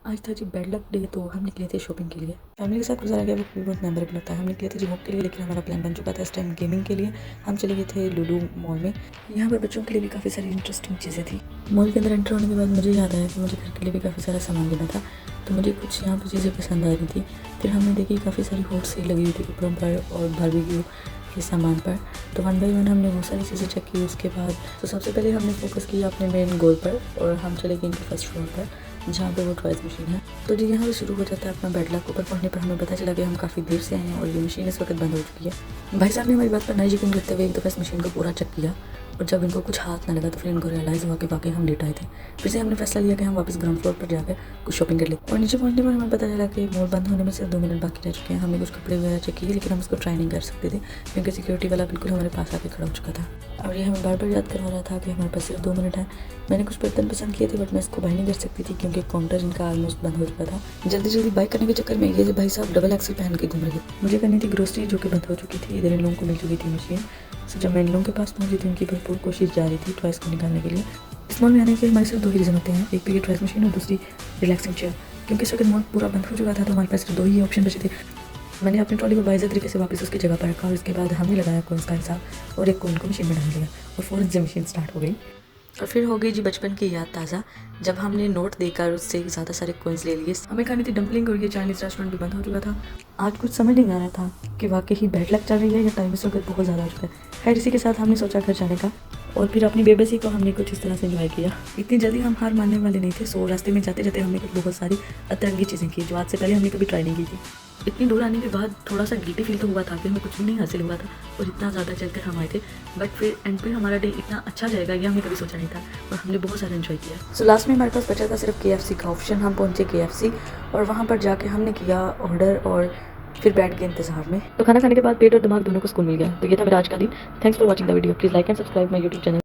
आज था जी bad luck day, तो हम निकले थे शॉपिंग के लिए। फैमिली के साथ गुजारा गया वक्त भी बहुत मेमोरेबल होता है। हम निकले थे जी वॉक के लिए, लेकिन हमारा प्लान बन चुका था इस टाइम गेमिंग के लिए। हम चले गए थे लुलु मॉल में। यहाँ पर बच्चों के लिए भी काफ़ी सारी इंटरेस्टिंग चीज़ें थी। मॉल के अंदर एंटर होने के बाद मुझे याद आया कि मुझे घर के लिए भी काफ़ी सारा सामान लेना था, तो मुझे कुछ यहाँ पर चीज़ें पसंद आ रही थी। फिर हमने देखी काफ़ी सारी हॉट सेल लगी हुई थी कपड़ों पर और बारबेक्यू के सामान पर। तो वन बाई वन हमने वो सारी चीज़ें चेक की। उसके बाद तो सबसे पहले हमने फोकस किया अपने मेन गोल पर और हम चले गए इनके फर्स्ट फ्लोर पर, जहाँ पे वो टॉयज मशीन है। तो जी यहाँ से शुरू हो जाता है अपना बैड लक। ऊपर पहुँचने पर हमें पता चला कि हम काफ़ी देर से आए हैं और ये मशीन इस वक्त बंद हो चुकी है। भाई साहब ने हमारी बात पर ना यकीन करते हुए एक दफ़ा इस मशीन को पूरा चेक किया और जब इनको कुछ हाथ ना लगा तो फिर इनको रियलाइज़ हुआ कि वाकई हम लेट आए थे। फिर से हमने फैसला लिया कि हम वापस ग्राउंड फ्लोर पर जाकर कुछ शॉपिंग कर लेते। और नीचे पहुँचने पर हमें पता चला कि मॉल बंद होने में सिर्फ 2 मिनट बाकी रह चुके हैं। हमने कुछ कपड़े वगैरह चेक किए, लेकिन हम उसको ट्राई नहीं कर सकते थे क्योंकि सिक्योरिटी वाला बिल्कुल हमारे पास आके खड़ा हो चुका था और ये हमें बार बार याद करवा रहा था कि हमारे पास सिर्फ 2 मिनट है। मैंने कुछ बर्तन पसंद किए थे, बट मैं इसको बाय नहीं कर सकती थी क्योंकि काउंटर इनका ऑलमोस्ट बंद हो चुका था। जल्दी जल्दी बाय करने के चक्कर में ये भाई साहब डबल एक्सल पहन के घूम रहे थे। मुझे करनी थी ग्रोसरी, जो कि बंद हो चुकी थी। इधर इन लोगों को मिल चुकी थी मशीन। तो जब मैं इन लोगों के पास पहुंची थी, उनकी भरपूर कोशिश जारी थी टॉयज़ को निकालने के लिए। इस मॉल में आने के हमारे सिर्फ 2 ही रीज़न होते हैं, एक तो ये टॉयज़ मशीन और दूसरी रिलैक्सिंग चेयर। क्योंकि इस वक्त मॉल पूरा बंद हो चुका था तो हमारे पास सिर्फ 2 ही ऑप्शन बचे थे। मैंने अपनी ट्रॉली को बाइज़ तरीके से वापस उसकी जगह पर रखा और इसके बाद हमने लगाया कोइंस का हिसाब और एक कोइन को मशीन में डाल दिया और फ़ौरन से मशीन स्टार्ट हो गई। और फिर हो गई जी बचपन की याद ताज़ा, जब हमने नोट देकर उससे ज़्यादा सारे कोइंस ले लिए। हमें खानी थी डम्पलिंग और ये चाइनीज़ रेस्टोरेंट भी बंद हो चुका था। आज कुछ समझ नहीं आ रहा था कि वाकई ही बैड लक चल रही है या टाइम इस वक्त बहुत ज़्यादा हो चुका है। खैर इसी के साथ हमने सोचा घर जाने का और फिर अपनी बेबसी को हमने कुछ इस तरह से एंजॉय किया। इतनी जल्दी हम हार मानने वाले नहीं थे। सो रास्ते में जाते जाते हमने कुछ बहुत सारी अतरंगी चीज़ें की जो आज से पहले हमने कभी ट्राई नहीं की थी। इतनी दूर आने के बाद थोड़ा सा गिल्टी फील तो हुआ था कि हमें कुछ भी नहीं हासिल हुआ था और इतना ज़्यादा चलकर हम आए थे। बट फिर एंड पे हमारा डे इतना अच्छा जाएगा ये हमने कभी सोचा नहीं था और हमने बहुत सारा एंजॉय किया। सो लास्ट में हमारे पास बचा था सिर्फ KFC का ऑप्शन। हम पहुंचे KFC और वहाँ पर जाके हमने किया ऑर्डर और फिर बैठ गए इंतजार में। तो खाना खाने के बाद पेट और दिमाग दोनों को सुकून मिल गया। तो ये था मेरा आज का दिन। Thanks for watching the video. Please like and subscribe my YouTube channel.